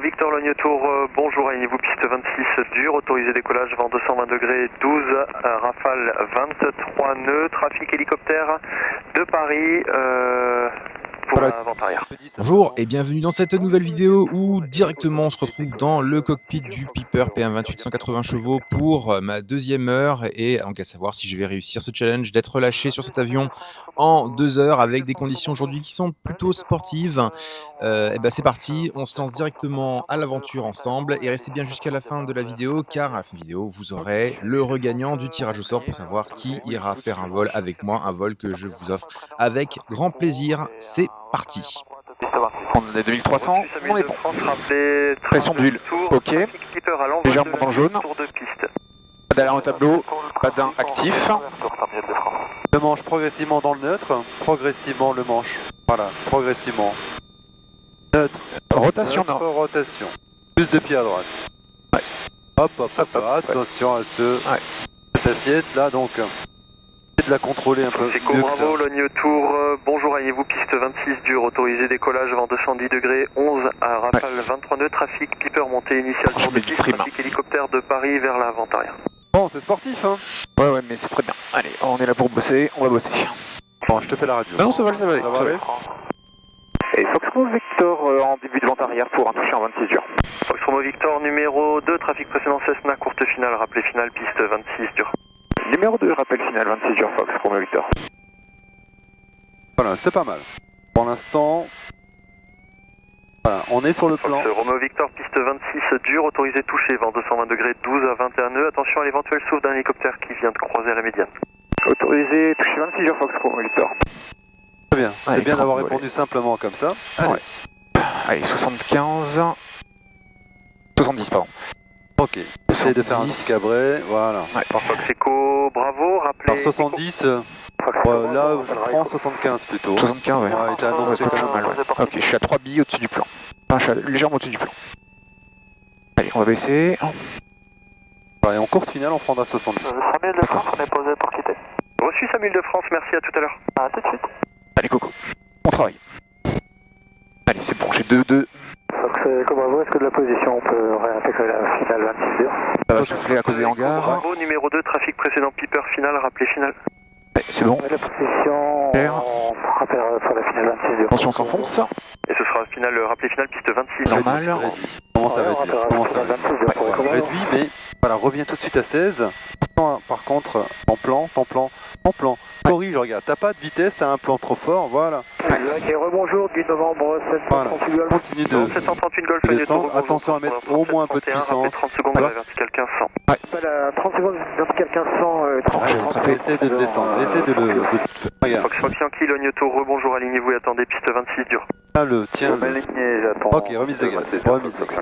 Victor Logne Tour, bonjour, alignez-vous piste 26 dur, autorisé décollage vent 220 degrés 12, rafale 23 nœuds, trafic hélicoptère de Paris pour la vente arrière. Bonjour et bienvenue dans cette nouvelle vidéo où directement on se retrouve dans le cockpit du Piper PM28 180 chevaux pour ma deuxième heure et donc à savoir si je vais réussir ce challenge d'être relâché sur cet avion en 2 heures avec des conditions aujourd'hui qui sont plutôt sportives. Et ben c'est parti, on se lance directement à l'aventure ensemble et restez bien jusqu'à la fin de la vidéo car à la fin de la vidéo vous aurez le regagnant du tirage au sort pour savoir qui ira faire un vol avec moi, un vol que je vous offre avec grand plaisir. C'est parti. On est 2300, on est bon. Pression d'huile, ok. Légèrement dans le jaune. Pas d'alarme au tableau, pas d'un actif. Le manche progressivement dans le neutre, progressivement le manche. Voilà, progressivement. Neutre, Rotation neutre, nord. rotation. Plus de pieds à droite. Ouais. Hop, hop, hop, Hop, hop, attention à cette assiette là donc. De la contrôler un peu. C'est Bravo, Logne Tour, bonjour, alignez-vous piste 26 dur, autorisé décollage vent 210 degrés 11 à rafale 23 nœuds, trafic Piper montée initiale Je sur mets de du piste, trim. trafic hélicoptère de Paris vers la vente arrière. Bon, c'est sportif hein. Ouais, mais c'est très bien. Allez, on est là pour bosser, on va bosser. Bon, je te fais la radio. Non, ça va aller, ça va aller. Ça va aller. Et Fox Romeo Victor en début de vente arrière pour un toucher en 26 dur. Fox Romeo Victor numéro 2, trafic précédent Cessna, courte finale, rappelé finale piste 26 dur. Numéro 2, rappel final 26 dur, Fox Romeo Victor. Voilà, c'est pas mal. Pour l'instant, voilà, on est sur le plan. Fox Romeo Victor piste 26 dur, autorisé touché vent 220 degrés 12 à 21 nœuds, attention à l'éventuel souffle d'un hélicoptère qui vient de croiser à la médiane. Autorisé toucher 26 dur, Fox Romeo Victor. Très bien, Allez, c'est bien d'avoir prends, répondu simplement comme ça. Allez. Ouais. Allez, 75. 70, pardon. Ok, essayez de faire un 70. petit cabré, voilà. Ouais. Fox Echo, bravo, rappelez... Alors 70, là je prends 75 plutôt. 75, ouais. Ouais, il était annoncé C'est pas quand mal, même. ouais. Ok, je suis à 3 billes au-dessus du plan. Enfin, je suis légèrement au-dessus du plan. Allez, on va baisser. Voilà, et en courte finale, on prendra 70. Samuel de France, on est posé pour quitter. Reçu Samuel de France, merci, à tout à l'heure. À tout de suite. Allez, Coco, on travaille. Allez, c'est bon, j'ai 2-2. Fox Echo Bravo, est-ce que de la position on peut réintégrer la finale 26 heures? Ça va souffler à cause des hangars. Bravo, numéro 2, trafic précédent Piper finale, rappelé finale. Ouais, c'est bon. La position, Claire. on rappelle pour la finale 26 heures. Attention, on s'enfonce. Et ce sera finale, rappelé finale piste 26. Normal. Comment ça va on être rappellera Comment la ça finale va être 26 heures pour Echo Bravo. Réduit, mais voilà, reviens tout de suite à 16. Par contre, en plan. Corrige, regarde, t'as pas de vitesse, t'as un plan trop fort, voilà. Ok, rebonjour, 10 novembre, Voilà. 738 Golf. Continue Donc, de 738 Golf, de Logne descendre. Tour, Attention à mettre au moins un peu de 31, rappelé puissance. 30 secondes à la verticale 1500. Voilà, 30 secondes, vertical 1500, 30 je vais rattraper. Essaie de le descendre, essaie de le... Regarde, Fox Fox Yankee, Logne Tour, rebonjour, alignez-vous et attendez piste 26 dur. là le tien. le- aligné, j'attends. Ok, remise de gaz, remise de gaz.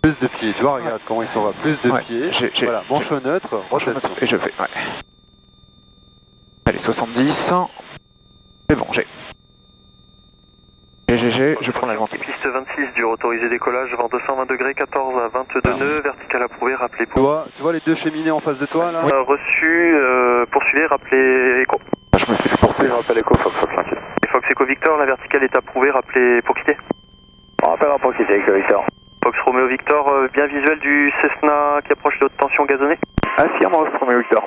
Plus de pieds, tu vois, regarde comment il s'en va, plus de Ouais, pieds. j'ai- Voilà, manche neutre, rotation. Et je fais, ouais. Allez, 70. C'est bon, j'ai. GG, je prends la vente. Piste 26 dur, autorisé décollage, vent 220 degrés 14 à 22 nœuds, vertical approuvé, rappelé Tu pour. vois les deux cheminées en face de toi là Reçu, poursuivez, rappelez Echo. Je me fais porter. Je rappelle Echo, Fox Yankee. Et Fox Echo Victor, la verticale est approuvée, rappelez pour quitter. On rappellera pour quitter Echo Victor. Fox Romeo Victor, bien visuel du Cessna qui approche de haute tension gazonnée. Affirme, Romeo Victor.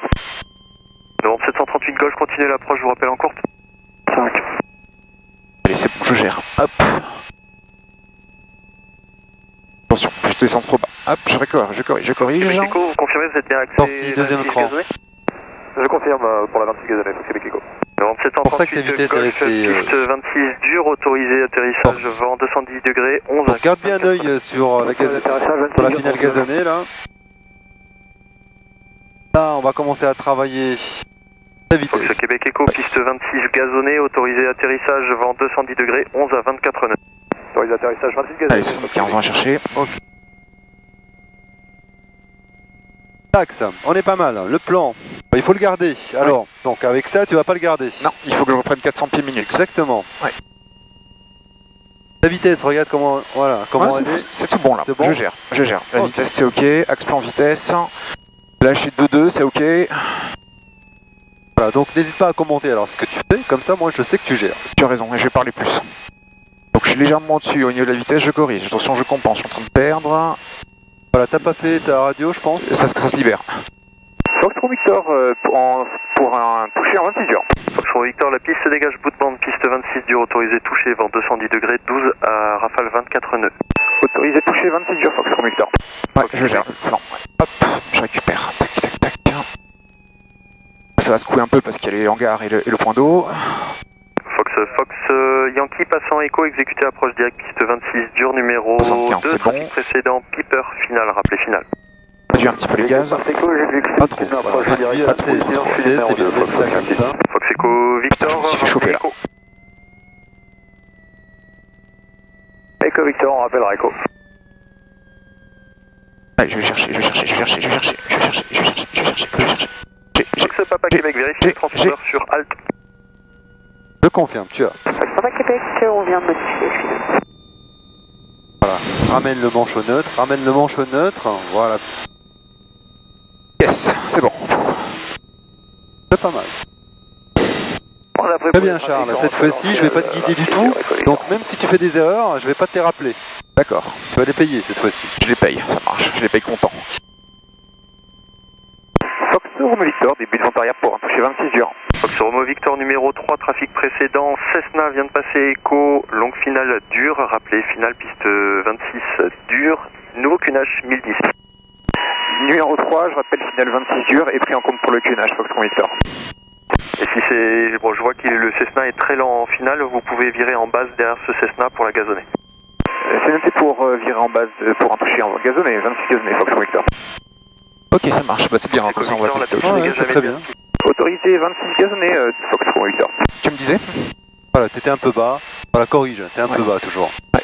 Novembre 738 Golf, continuez l'approche, je vous rappelle en courte. 5. Allez, c'est bon, je gère. Hop. Attention, je descends trop bas. Hop, je corrige. Echo, vous confirmez, vous êtes bien axé Sortie, deuxième 26 cran. gazonné. Je confirme pour la 26 gazonnée, Fox Québec Echo. Novembre pour ça que ta 738 vitesse est Golf, restée, piste 26 dur, autorisé atterrissage, vent 210 degrés, 11 à Donc garde bien un œil sur la finale gazonnée là. Là, on va commencer à travailler la Fox vitesse. Québec Echo, piste 26 gazonnée, autorisé atterrissage, vent 210 degrés, 11 à 24 nœuds. Autorisé atterrissage 26 gazonnée. Allez, 75, on va chercher. Taxe, on est pas mal. Le plan, il faut le garder. Alors, donc avec ça, tu vas pas le garder. Non, il faut que je reprenne 400 pieds minutes. Exactement. Ouais. La vitesse, regarde comment, voilà, comment Ouais, elle est. c'est tout bon là. C'est bon Je gère. La Ok. vitesse, c'est ok. Axe plan vitesse. Lâcher 2-2, c'est ok. Voilà, donc n'hésite pas à commenter alors ce que tu fais. Comme ça, moi, je sais que tu gères. Tu as raison, et je vais parler plus. Donc je suis légèrement au-dessus au niveau de la vitesse, je corrige. Attention, je compense, je suis en train de perdre. Voilà, t'as pas fait ta radio, je pense. C'est parce que ça se libère. Foxtrot Victor pour un toucher en 26 dur. Foxtrot Victor, la piste se dégage, bout de bande, piste 26 dur, autorisé touché, vent 210 degrés, 12 à rafale 24 nœuds. Autorisé toucher 26 dur, Foxtrot Victor. Ouais, je gère. Non, hop, je récupère. Tac, tac, tac. Ça va secouer un peu parce qu'il y a les hangars et le point d'eau. Fox Yankee passant écho, exécuté approche directe, piste 26 dur, numéro 75, 2, c'est bon. précédent, Piper, final, rappelé final. Réduis un petit peu les gaz. Pas trop. Voilà, réduit à 16, c'est bien, laisse ça comme ça. Fox Echo Victor, Putain, je me suis fait choper là. Echo Victor, on rappellera Echo. Allez, je vais chercher. Fox Papa Québec, vérifiez le transpondeur sur Alt. Je confirme, tu as. Papa Québec, on vient de modifier, excusez-moi. Voilà, ramène le manche au neutre, voilà, Yes, c'est bon. c'est pas mal. Très bien Charles, cette fois-ci je vais pas te guider du tout, donc même si tu fais des erreurs, je vais pas te les rappeler. D'accord, Tu vas les payer cette fois-ci. je les paye, ça marche. Je les paye content. Fox Romeo Victor, début de vente arrière pour un toucher 26 dur. Fox Romeo Victor numéro 3, trafic précédent, Cessna vient de passer écho, longue finale dure, rappelé finale piste 26 dure, nouveau cunage 1010. Numéro 3, je rappelle finale 26 dur et pris en compte pour le cunage, Fox Romeo Victor. Et si c'est... Bon, je vois que le Cessna est très lent en finale, vous pouvez virer en base derrière ce Cessna pour la gazonner. C'est noté pour virer en base pour un toucher en gazonné, 26 gazonné, Fox Romeo Victor. Ok, ça marche, bah, c'est bien, comme ça on va tester autre chose. Ouais, c'est très bien. Autorisé 26 gazonné, Fox Romeo Victor. Tu me disais? Voilà, t'étais un peu bas, voilà, corrige, t'es un peu bas toujours. Ah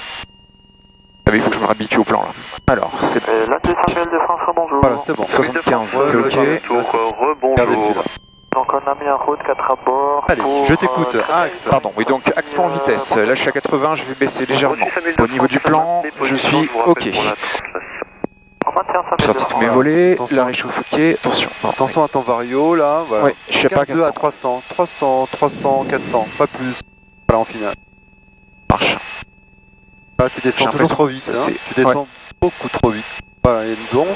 mais il faut que je me réhabitue au plan là. Alors, c'est Là c'est Samuel de France, bonjour. Voilà, c'est bon. 75, Ouais, c'est ok. Regardez rebonjour. celui-là. Donc on a mis en route 4 à bord. Allez, je t'écoute, axe. Pardon, oui donc axe en vitesse. Là je suis à 80, je vais baisser légèrement. Au niveau du plan, je suis ok. On maintient J'ai sorti tous mes volets, la réchauffe ok, attention. Attention à ton vario là, voilà. Ouais, je suis pas à 2 à 400. 300, 400, pas plus. Voilà en finale. Marche. Là, tu descends J'ai toujours trop l'impression vite, que hein. c'est- Tu descends beaucoup trop vite. Voilà, et donc,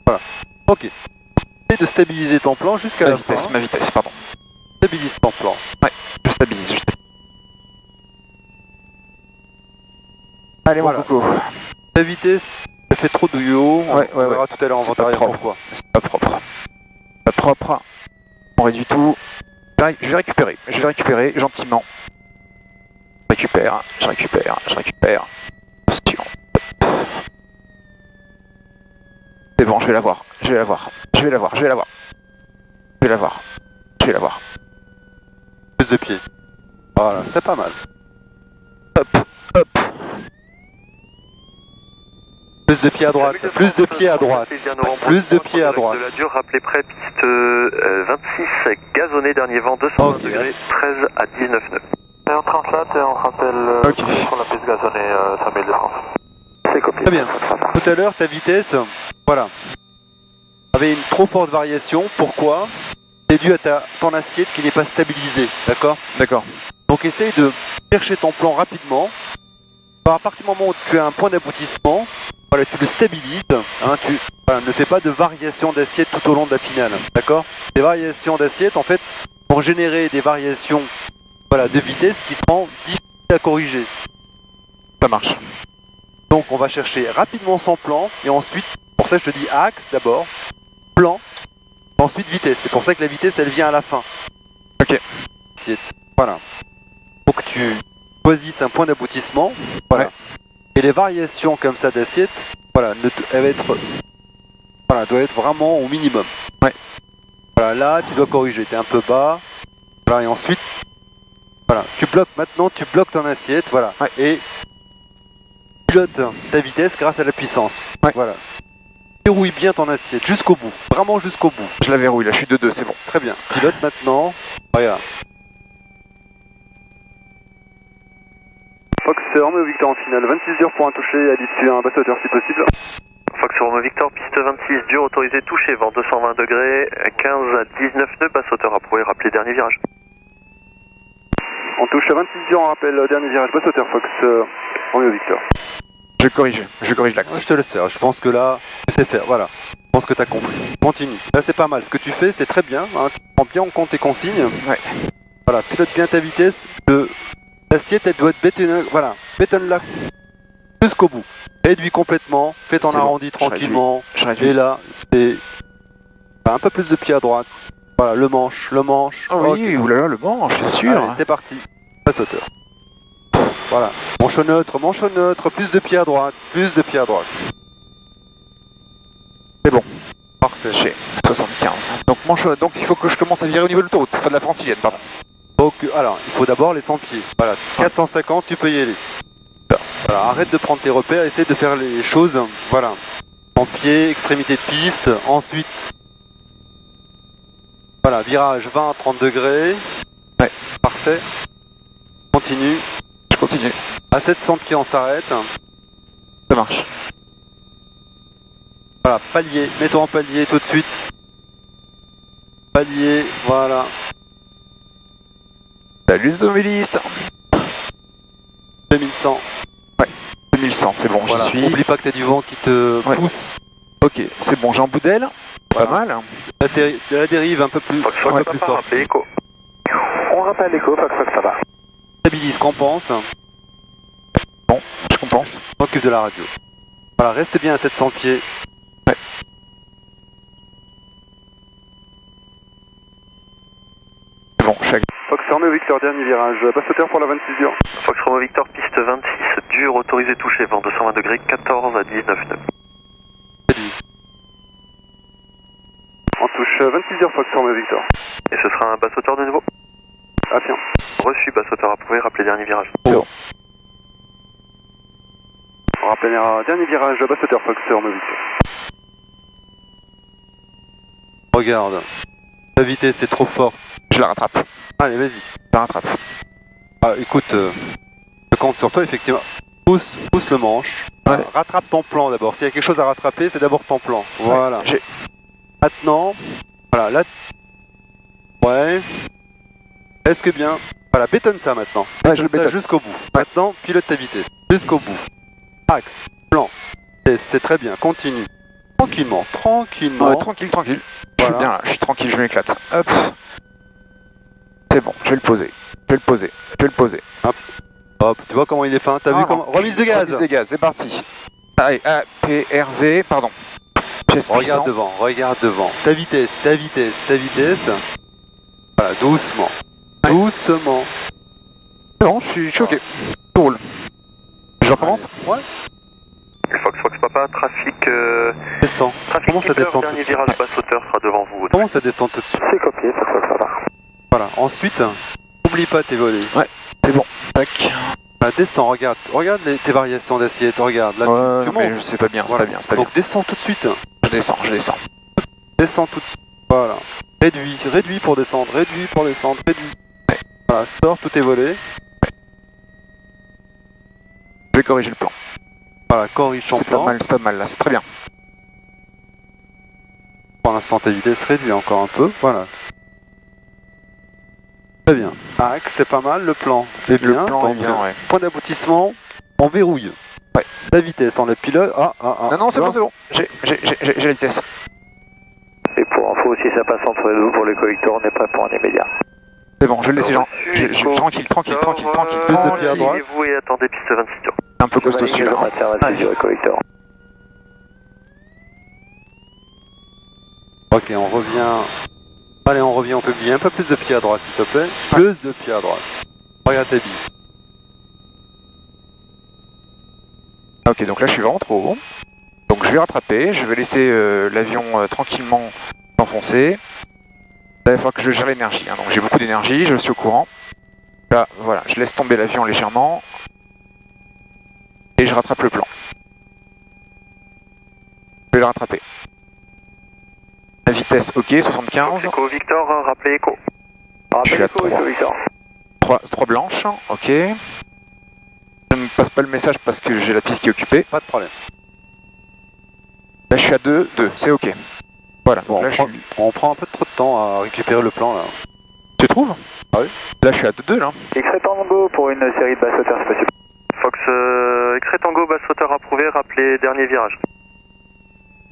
voilà. Ok. Essaye de stabiliser ton plan jusqu'à la fin. Ma vitesse, pardon. Stabilise ton plan. Je stabilise. Allez mon Voilà. coco. Ta vitesse, elle fait trop douillot. Ouais, On verra tout à l'heure en C'est vente pas arrière propre. pourquoi. C'est pas propre. Pas propre. On réduit tout. Je vais récupérer gentiment. Je récupère. Attention. C'est bon, je vais l'avoir. Plus de pied. Voilà, c'est pas mal. Hop. Plus de pied à droite, plus de pied à droite. Plus de pied à droite. De la dure, rappelez près, piste 26, gazonné, dernier vent, 220 Ok. degrés, 13 à 19 nœuds. Et on translate et on rappelle Ok. sur la piste gazonnée Samuel de France. C'est copié. Très bien. Tout à l'heure, ta vitesse, voilà, avait une trop forte variation. Pourquoi? C'est dû à ton assiette qui n'est pas stabilisée, d'accord? D'accord. Donc essaye de chercher ton plan rapidement. Alors, à partir du moment où tu as un point d'aboutissement, voilà, tu le stabilises. Hein, ne fais pas de variation d'assiette tout au long de la finale, d'accord? Des variations d'assiette, en fait, vont générer des variations, voilà, de vitesse qui seront difficiles à corriger. Ça marche. Donc on va chercher rapidement son plan et ensuite, pour ça je te dis axe d'abord, plan, ensuite vitesse. C'est pour ça que la vitesse elle vient à la fin. Ok. Assiette. Voilà. Faut que tu choisisses un point d'aboutissement. Voilà. Ouais. Et les variations comme ça d'assiette, voilà, elle va être, voilà, doit être vraiment au minimum. Ouais. Voilà, là tu dois corriger, t'es un peu bas. Voilà, et ensuite, voilà, tu bloques ton assiette, voilà. Ouais. Et pilote ta vitesse grâce à la puissance. Ouais. Voilà. Verrouille bien ton assiette jusqu'au bout, vraiment jusqu'au bout. Je la verrouille, là je suis de 2, c'est bon. Très bien. Pilote maintenant. Regarde. Fox Romeo Victor en finale, 26 dur pour un toucher à l'issue à un basse hauteur si possible. Fox Romeo Victor, piste 26, dur, autorisé touché, vent 220 degrés, 15 à 19 nœuds, basse hauteur approuvé, rappelez dernier virage. On touche à 26 on rappelle dernier virage basse hauteur Fox, Romeo Victor. Je corrige l'axe. Je te laisse faire, je pense que là, tu sais faire, voilà. Je pense que tu as compris. Continue. Là, c'est pas mal. Ce que tu fais, c'est très bien. Hein. Tu prends bien en compte tes consignes. Ouais. Voilà, pilote bien ta vitesse. L'assiette, elle doit être bétonnée. Voilà, bétonne-la jusqu'au bout. Réduis complètement. Fais ton arrondi tranquillement. Et là, c'est un peu plus de pied à droite. Voilà, le manche. Ah oui, oulala, le manche, bien sûr. Allez, c'est parti. Passe hauteur. Voilà. Manche au neutre, plus de pied à droite, C'est bon. Parfait. J'ai 75. Donc il faut que je commence à virer au niveau de l'autoroute, enfin de la francilienne, pardon. Donc, alors, il faut d'abord les 100 pieds. Voilà, 450, tu peux y aller. Voilà, arrête de prendre tes repères, essaie de faire les choses. Voilà. 100 pieds, extrémité de piste, ensuite. Voilà, virage 20 à 30 degrés. Ouais. Parfait. Continue. Je continue. À 700 pieds, on s'arrête. Ça marche. Voilà, palier, mets-toi en palier tout de suite. Palier, voilà. Salut les automobilistes. 2100. Ouais, 2100, c'est bon, Voilà. j'y suis. N'oublie pas que t'as du vent qui te pousse. Ok, c'est bon, j'ai un bout d'aile. Voilà. Pas mal. La dérive un peu plus, Fox, un peu Papa, plus forte. rappelez écho. On rappelle l'écho, Fox, ça va. Stabilise, compense. Je compense. S'occupe de la radio. Voilà, reste bien à 700 pieds. Ouais. C'est bon, je suis à... Fox Romeo Victor, dernier virage. Basse hauteur pour la 26 dure. Fox Romeo Victor, piste 26, dur, autorisé touché, vent 220 degrés, 14 à 19 nœuds. On touche 26 heures Fox Romeo Victor. Et ce sera un basse hauteur de nouveau. Affirme. Reçu, basse hauteur approuvé, rappelez dernier virage. On rappelle un dernier virage. Basse hauteur Fox Romeo Victor. Regarde. La vitesse est trop forte. Je la rattrape. Allez, vas-y. Je la rattrape. Ah, écoute, je compte sur toi, effectivement. Pousse le manche. Ouais. Rattrape ton plan d'abord. S'il y a quelque chose à rattraper, c'est d'abord ton plan. Voilà. J'ai... Maintenant, voilà, là. Ouais. Est-ce que bien. Voilà, bétonne ça maintenant. Ouais, je le Bétonne ça bétonne. jusqu'au bout. Maintenant, pilote ta vitesse. Jusqu'au bout. Axe, plan. C'est très bien, continue. Tranquillement. Ouais, tranquille. Je suis Voilà. bien là, je suis tranquille, je m'éclate. Hop. C'est bon, je vais le poser. Hop, tu vois comment il est fin. T'as vu comment. Remise de gaz. Remise de gaz, c'est parti. Allez, APRV, pardon. Pièce Regarde puissance. devant. Ta vitesse. Voilà, doucement. Ouais. Doucement. Non, je suis ok. Je roule. Je recommence. Ouais. Fox Papa, trafic... Descend. trafic Comment ça Keeper, descend tout de dernier suite? virage basse hauteur sera devant vous. Comment ça descend tout de suite? C'est copié, Fox, ça va. Voilà. Ensuite, n'oublie pas tes volets. C'est bon. Tac. Voilà, descends, regarde tes variations d'assiette. Regarde, là, Ouais, tu mais montes. c'est pas bien, Voilà. c'est pas Donc descends tout de suite. bien. Je descends. Descends tout de suite. Voilà. Réduis pour descendre. Réduis. Ouais. Voilà, sors tous tes volets. Je vais corriger le plan. Voilà, corrige ton C'est plan. pas mal là, c'est très bien. Pour l'instant, ta vitesse réduit encore un peu. Voilà. Très bien. Axe, c'est pas mal. Le plan est bien. Le plan Donc, est bien, ouais. point d'aboutissement, on verrouille. Ouais. La vitesse, on le pilote. Non, c'est tu vois. bon. J'ai la vitesse. Et pour info, si ça passe entre les deux pour les collecteurs, on est prêt pour un immédiat. C'est bon, je vais le laisser Jean. Reçu, Tranquille. Plus de pied à droite. vous et attendez piste 26 dur. Un peu costaud celui-là. Le collecteur. Ok, on revient. Allez, on revient au public. Un peu plus de pied à droite, s'il te plaît. Plus de pied à droite. Regarde tes billes. Ok, donc là je suis vraiment trop haut. Donc je vais rattraper, je vais laisser l'avion tranquillement s'enfoncer. Là il va falloir que je gère l'énergie, hein. Donc j'ai beaucoup d'énergie, je suis au courant. Là, voilà, je laisse tomber l'avion légèrement. Et je rattrape le plan. Je vais le rattraper. La vitesse, ok, 75. Echo Victor, rappelez écho. Je suis à 3 blanches, ok. Je ne passe pas le message parce que j'ai la piste qui est occupée. Pas de problème. Là je suis à 2, c'est ok. Voilà, donc Bon, là on prend un peu trop de temps à récupérer le plan là. Tu trouves? Là, je suis à 2-2 là. X-Ray Tango pour une série de basses hauteurs, c'est possible. Fox X-Ray Tango, basse hauteur approuvé, rappelez dernier virage.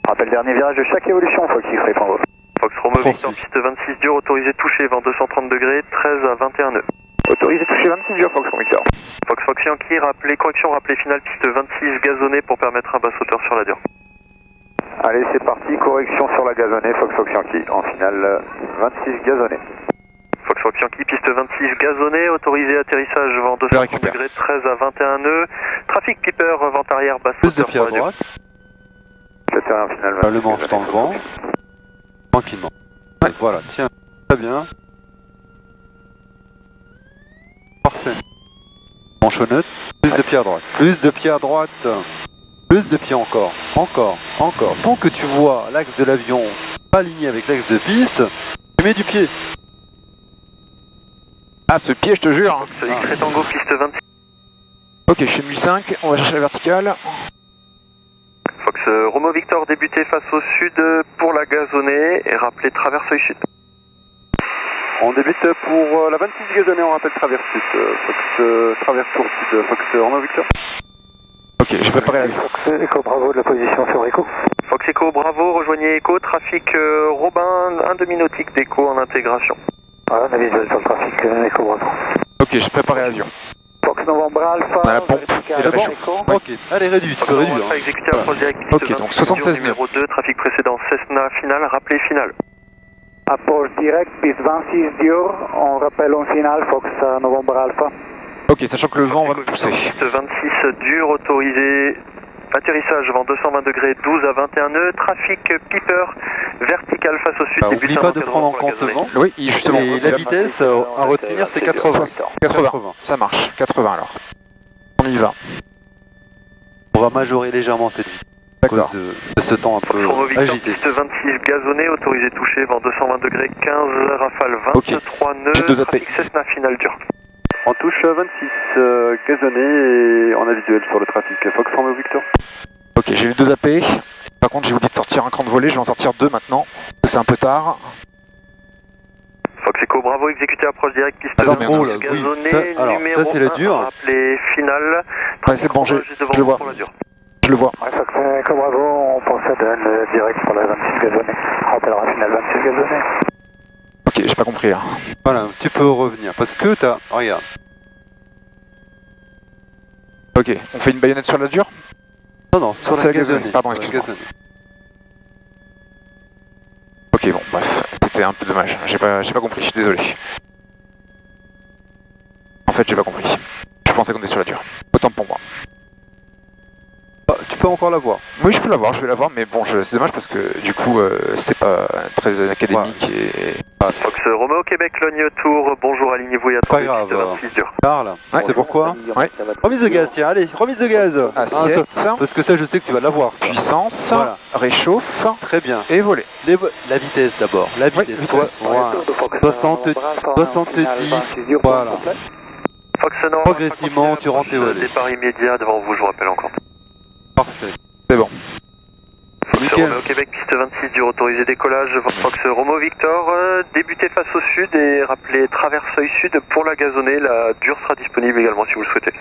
Rappel dernier virage de chaque évolution, Fox X-Ray Tango. Fox Romeo Victor, piste 26 dur, autorisé touché, vent 230 degrés, 13 à 21 nœuds. Autorisé touché 26 dur, Fox Victor. Fox Yankee, rappelez correction, rappelez finale, piste 26 gazonnée pour permettre un basse hauteur sur la dure. Allez, c'est parti, correction sur la gazonnée, Fox Yankee. En finale, 26 gazonnée. Fox Yankee, piste 26 gazonnée, autorisé atterrissage, vent 230 degrés, 13 à 21 nœuds. Trafic Piper, vent arrière, basse Plus de hauteur pied à sur la dure. droite. C'était un final 26 Le manche dans le vent. Tranquillement. Voilà, tiens. Très bien. Parfait. Manche au neutre. Plus de pied à droite. Plus de pied à droite. Plus de pied encore. Encore. Encore. Tant que tu vois l'axe de l'avion pas aligné avec l'axe de piste, tu mets du pied. Ah, ce pied, je te jure. Fox X-Ray Tango, piste 26. Ok, je suis 1005, on va chercher la verticale. Fox Romeo Victor, débuté face au sud pour la gazonnée et rappelez traverse œil sud. On débute pour la 26 gazonnée, on rappelle traverse sud. Fox traverse tour sud. Fox Romeo Victor. Ok, j'ai préparé l'avion. Fox Echo Bravo de la position sur Echo. Fox Echo Bravo, rejoignez Echo, trafic Robin, un demi-nautique d'Echo en intégration. Voilà, on a visuel sur le trafic Echo Bravo. Ok, j'ai préparé l'avion. Fox Novembre Alpha, On a la pompe vertical, et la Echo. réchauffe. Ok, allez, réduis, tu peux réduire. Alpha exécuté approche directe, piste Ok, donc 26, 76 numéro 2, trafic précédent Cessna, finale, rappelez finale. Approche direct, piste 26 dur, on rappelle en finale, Fox Novembre Alpha. Ok, sachant que le vent va me pousser. Piste 26 dur, autorisé, atterrissage vent 220 degrés, 12 à 21 nœuds, trafic Piper, vertical face au sud, Bah, début oublie d'un pas de encadrement prendre en pour la compte le gazonnée. vent. Oui, justement. Et la vitesse à retenir, c'est 80. 80, ça marche. 80 alors. On y va. On va majorer légèrement cette vitesse à D'accord. cause de ce temps un peu Romeo Victor, agité. piste 26 gazonnée, autorisé touché, vent 220 degrés, 15, rafale 23 nœuds, J'ai deux AP. trafic Cessna, finale dur. On touche 26 gazonné et on a visuel sur le trafic. Fox Romeo Victor. Ok, j'ai eu 2 AP. Par contre, j'ai oublié de sortir un cran de volée, je vais en sortir 2 maintenant. Parce que c'est un peu tard. Fox Echo Bravo, exécuté approche directe, piste Attends, mais 26 là, oui, gazonnée, ça- alors, numéro ça, c'est le 1, dur. rappelez finale. Ouais, c'est bon, je le vois. Pour la dure. Je le vois. Ouais, Fox Echo Bravo, on procède à une direct pour la 26 gazonnée. On rappellera finale 26 gazonnée. Ok, j'ai pas compris là. Voilà, tu peux revenir parce que t'as. Regarde. Ok, on fait une baïonnette sur la dure. Non, sur C'est la la gazonnée, gazonnée. pardon, sur la excuse-moi. gazonnée. Ok, bon, bref, c'était un peu dommage. J'ai pas compris, je suis désolé. En fait, j'ai pas compris. Je pensais qu'on était sur la dure. Autant pour moi. Ah, tu peux encore la voir. Oui, je peux l'avoir, je vais l'avoir, mais bon, c'est dommage parce que du coup, c'était pas très académique et. Fox Romeo Québec, Logne Tour, bonjour, alignez-vous et attendez, grave. piste 26 dur. Parle. Ouais. Tu sais pourquoi Ouais. Remise de gaz, tiens, allez, remise de gaz. Assiette, Parce que ça, je sais que tu vas l'avoir. ça. puissance, Voilà. réchauffe Très bien. et voler. La vitesse d'abord. La Oui, vitesse. vitesse. Voilà. 70, voilà. Fox Nord, Progressivement, tu rentres tes volets. départ immédiat devant vous, je vous rappelle encore. Parfait. C'est bon. Fox Nickel. Romeo Québec, piste 26 dur, autorisé décollage. Fox Romeo Victor, débutez face au sud et rappelez traverse œil sud pour la gazonnée. La dure sera disponible également si vous le souhaitez.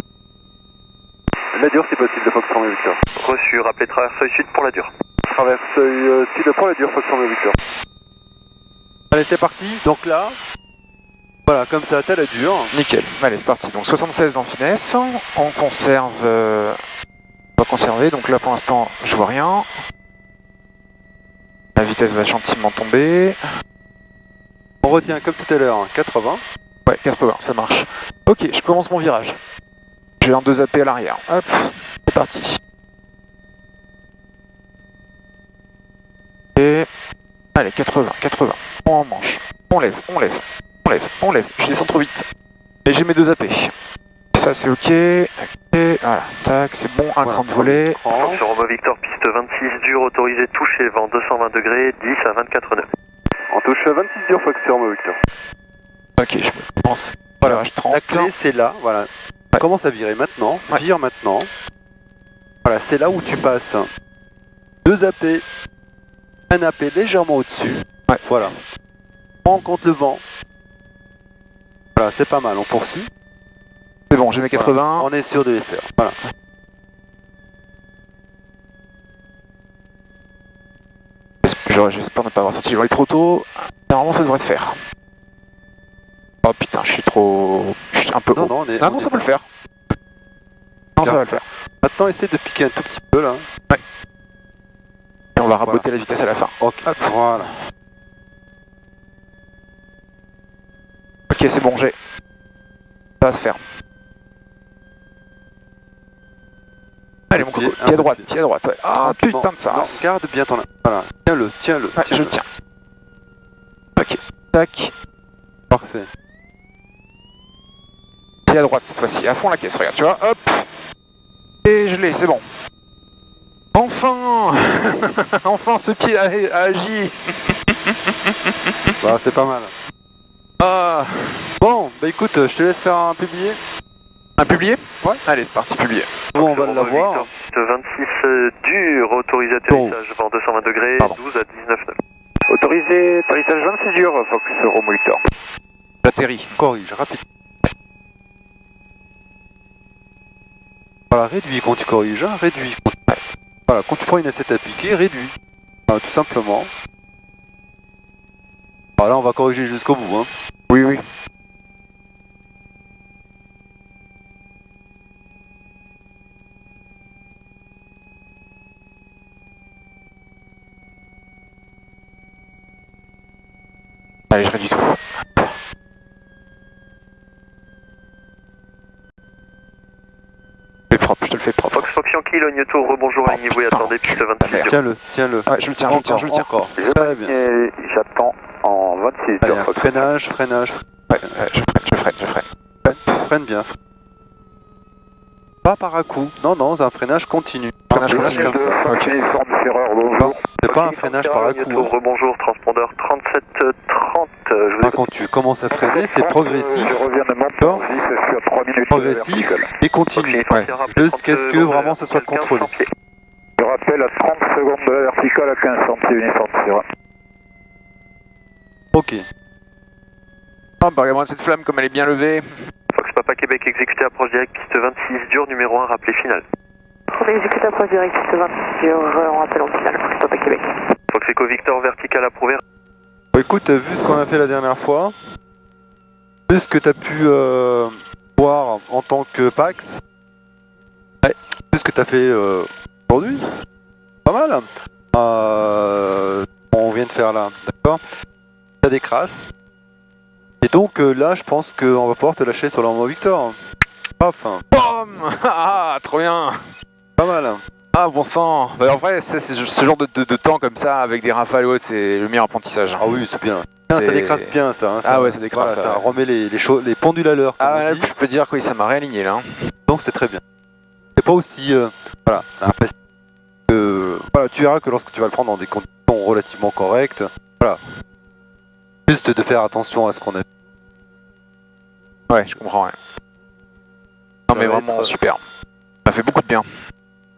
La dure, c'est possible, de Fox Romeo Victor. Reçu, rappelez traverse œil sud pour la dure. Traverse sud pour la dure, Fox Romeo Victor. Allez, c'est parti. Donc là, voilà, comme ça, t'as la dure. Nickel. Allez, c'est parti. Donc 76 en finesse. On conserve. On va conserver. Donc là, pour l'instant, je vois rien. La vitesse va gentiment tomber. On retient comme tout à l'heure, 80. Ouais, 80, ça marche. Ok, je commence mon virage. J'ai un 2 AP à l'arrière. Hop, c'est parti. Et... Allez, 80, 80. On manche. On lève, on lève, on lève, on lève. Je descends trop vite. Et j'ai mes 2 AP. Ça, c'est ok. Ok, voilà. Tac, c'est bon. Un cran de volet. Fox Romeo Victor, piste 26 dur, autorisé touché, vent 220 degrés, 10 à 24 nœuds. On touche 26 dur, Fox Romeo Victor. Ok, je me pense. Voilà, je 30. La clé, c'est là, voilà. Ouais. Commence à virer maintenant, Ouais. vire maintenant. Voilà, c'est là où tu passes 2 AP, un AP légèrement au-dessus. Ouais. Voilà. Prends en compte le vent. Voilà, Voilà, c'est pas mal, on poursuit. C'est bon, j'ai mes 80. Voilà, on est sûr de les faire. Voilà. J'espère ne pas avoir sorti le volet trop tôt. Normalement, ça devrait se faire. Oh putain, je suis un peu Non, haut. non, on est. Ah non, ça peut le faire. Non, ça va le faire. Maintenant, essaie de piquer un tout petit peu là. Et on va raboter la vitesse à la fin. Ok, voilà. Ok, c'est bon, j'ai. Ça va se faire. Allez, mon coco, pied à droite, ouais. Ah, Rapidement. putain de ça. Non, garde bien ton. Voilà, tiens-le. Ouais, je le tiens. Ok, tac. Parfait. Pied à droite cette fois-ci, à fond la caisse, regarde, tu vois, hop. Et je l'ai, c'est bon. Enfin enfin ce pied a agi. Bah, c'est pas mal. Ah. Bon, bah écoute, je te laisse faire un publié. Un publié? Ouais. Allez, c'est parti, publié. Bon, on va l'avoir. Piste 26 dur, autorisé atterrissage vent 220 degrés, Pardon. 12 à 19 nœuds. Autorisé, atterrissage 26 dur, Fox Romeo Victor. J'atterris. Corrige, rapide. Voilà, réduis quand tu corriges, hein, réduis. Voilà, quand tu prends une assiette à piquer, réduis. Voilà, tout simplement. Voilà, on va corriger jusqu'au bout. Hein. Oui, oui. Allez, je réduis tout. Je te le fais propre. Fox Yankee, Logne Tour, rebonjour, alignez-vous et attendez, piste 26 dur. Tiens-le. Ouais, je le tiens. Encore. Très bien. Et j'attends en 26 Allez, dur, Fox. freinage. Ouais, je freine. Freine bien. Pas par à coup. Non, c'est un freinage continu. Freinage Freinage continu. comme ça. Ok. Uniforme Ferreur, bonjour. C'est pas un freinage par à Logne coup. Tour, Hein. rebonjour, transpondeur 3730, je vous Par écoute. contre, tu commences à freiner, c'est progressif, Je reviens de Montpensier, je suis à 3 minutes. progressif et continu. Ouais. Jusqu'à ce que vraiment ça soit contrôlé. Je rappelle à 30 secondes de la verticale à 15 cm uniforme Ferreur. Ok. Oh, bah, regarde-moi cette flamme comme elle est bien levée. Fox Papa Québec exécuté approche directe, piste 26 dur, numéro 1, rappelé final. On exécute approche directe, piste 26 dur, on rappelle en finale, Fox Papa Québec. Fox Echo Victor, vertical approuvé. Bon, écoute, vu ce qu'on a fait la dernière fois, vu ce que tu as pu voir en tant que Pax, vu ce que tu as fait aujourd'hui, pas mal. On vient de faire là, d'accord? Tu as des crasses. Et donc là, je pense qu'on va pouvoir te lâcher sur l'Armor Victor. Hop, Boum. Ah, trop bien. pas mal. Ah, bon sang. Bah, en vrai, c'est ce genre de temps comme ça, avec des rafales, ouais, c'est le meilleur apprentissage. Ah oui, c'est bien. Ça décrasse bien ça. Hein, Ah ouais, ça décrasse. Voilà, ça remet les pendules à l'heure. Ah, là, je peux dire que oui, ça m'a réaligné là. Donc c'est très bien. C'est pas aussi voilà, voilà, tu verras que lorsque tu vas le prendre dans des conditions relativement correctes, voilà. Juste de faire attention à ce qu'on a. Ouais, je comprends, ouais. Non mais va vraiment être- super. Ça m'a fait beaucoup de bien.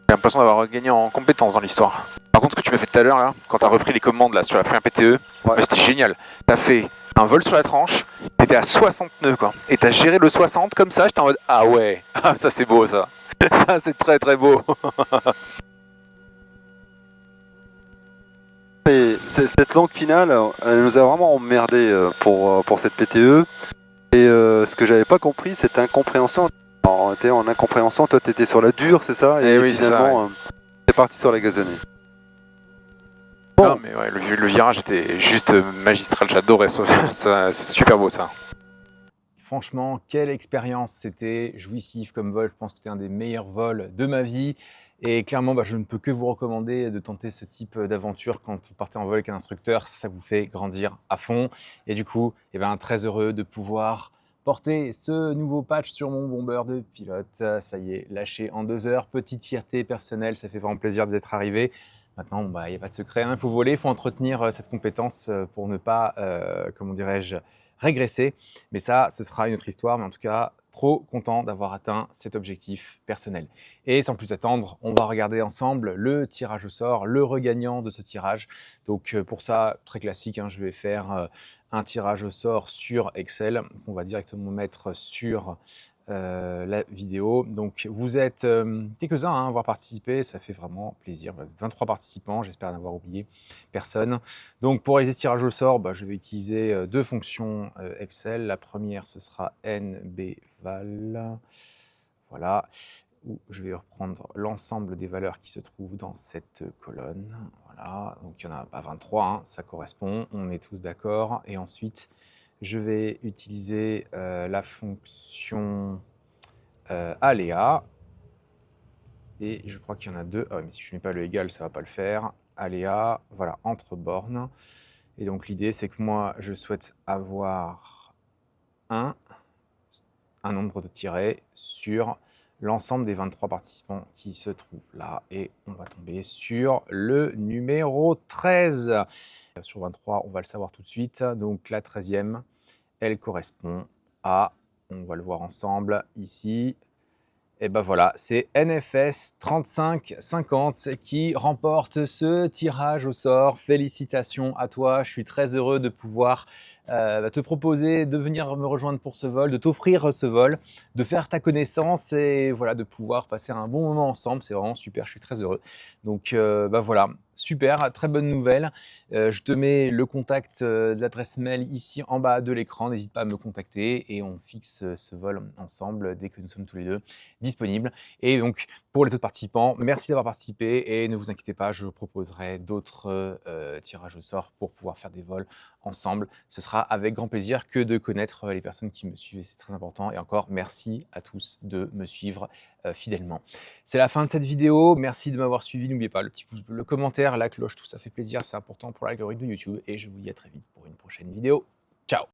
J'ai l'impression d'avoir gagné en compétences dans l'histoire. Par contre, ce que tu m'as fait tout à l'heure là, quand t'as repris les commandes là sur la première PTE, Ouais. c'était génial. T'as fait un vol sur la tranche, t'étais à 60 nœuds quoi. Et t'as géré le 60 comme ça, j'étais en mode ah ouais, ah, ça c'est beau ça. Ça c'est très très beau. Et cette longue finale, elle nous a vraiment emmerdé pour cette PTE. Et ce que j'avais pas compris, cette incompréhension. Alors, on était en incompréhension, toi t'étais sur la dure, c'est ça? Eh oui, c'est ça, finalement, t'es parti sur la gazonnée. Bon. Non mais ouais, le virage était juste magistral, j'adorais ça, c'est super beau ça. Franchement, quelle expérience, c'était jouissif comme vol. Je pense que c'était un des meilleurs vols de ma vie. Et clairement, je ne peux que vous recommander de tenter ce type d'aventure quand vous partez en vol avec un instructeur. Ça vous fait grandir à fond. Et du coup, très heureux de pouvoir porter ce nouveau patch sur mon bomber de pilote. Ça y est, lâché en 2 heures. Petite fierté personnelle, ça fait vraiment plaisir d'être arrivé. Maintenant, il n'y a pas de secret, il faut voler, il faut entretenir cette compétence pour ne pas, comment dirais-je, régresser. Mais ça, ce sera une autre histoire. Mais en tout cas, trop content d'avoir atteint cet objectif personnel. Et sans plus attendre, on va regarder ensemble le tirage au sort, le regagnant de ce tirage. Donc pour ça, très classique, hein, je vais faire un tirage au sort sur Excel qu'on va directement mettre sur la vidéo. Donc vous êtes quelques-uns à avoir participé, ça fait vraiment plaisir. Vous êtes 23 participants, j'espère n'avoir oublié personne. Donc pour réaliser ce tirage au sort, je vais utiliser deux fonctions Excel. La première, ce sera nbval, voilà, où je vais reprendre l'ensemble des valeurs qui se trouvent dans cette colonne. Voilà, donc il n'y en a pas 23, hein, ça correspond, on est tous d'accord. Et ensuite, je vais utiliser la fonction aléa. Et je crois qu'il y en a deux. Ah oui, mais si je ne mets pas le égal, ça ne va pas le faire. Aléa, voilà, entre bornes. Et donc l'idée, c'est que moi, je souhaite avoir un nombre de tirets sur l'ensemble des 23 participants qui se trouvent là. Et on va tomber sur le numéro 13. Sur 23, on va le savoir tout de suite. Donc la 13e, elle correspond à, on va le voir ensemble ici, et ben voilà, c'est NFS 3550 qui remporte ce tirage au sort. Félicitations à toi, je suis très heureux de pouvoir te proposer de venir me rejoindre pour ce vol, de t'offrir ce vol, de faire ta connaissance et voilà, de pouvoir passer un bon moment ensemble. C'est vraiment super, je suis très heureux. Donc voilà, super, très bonne nouvelle. Je te mets le contact de l'adresse mail ici en bas de l'écran. N'hésite pas à me contacter et on fixe ce vol ensemble dès que nous sommes tous les deux disponibles. Et donc pour les autres participants, merci d'avoir participé et ne vous inquiétez pas, je vous proposerai d'autres tirages au sort pour pouvoir faire des vols ensemble. Ce sera avec grand plaisir que de connaître les personnes qui me suivent, c'est très important. Et encore, merci à tous de me suivre fidèlement. C'est la fin de cette vidéo, merci de m'avoir suivi. N'oubliez pas le petit pouce bleu, le commentaire, la cloche, tout ça fait plaisir, c'est important pour l'algorithme de YouTube. Et je vous dis à très vite pour une prochaine vidéo. Ciao!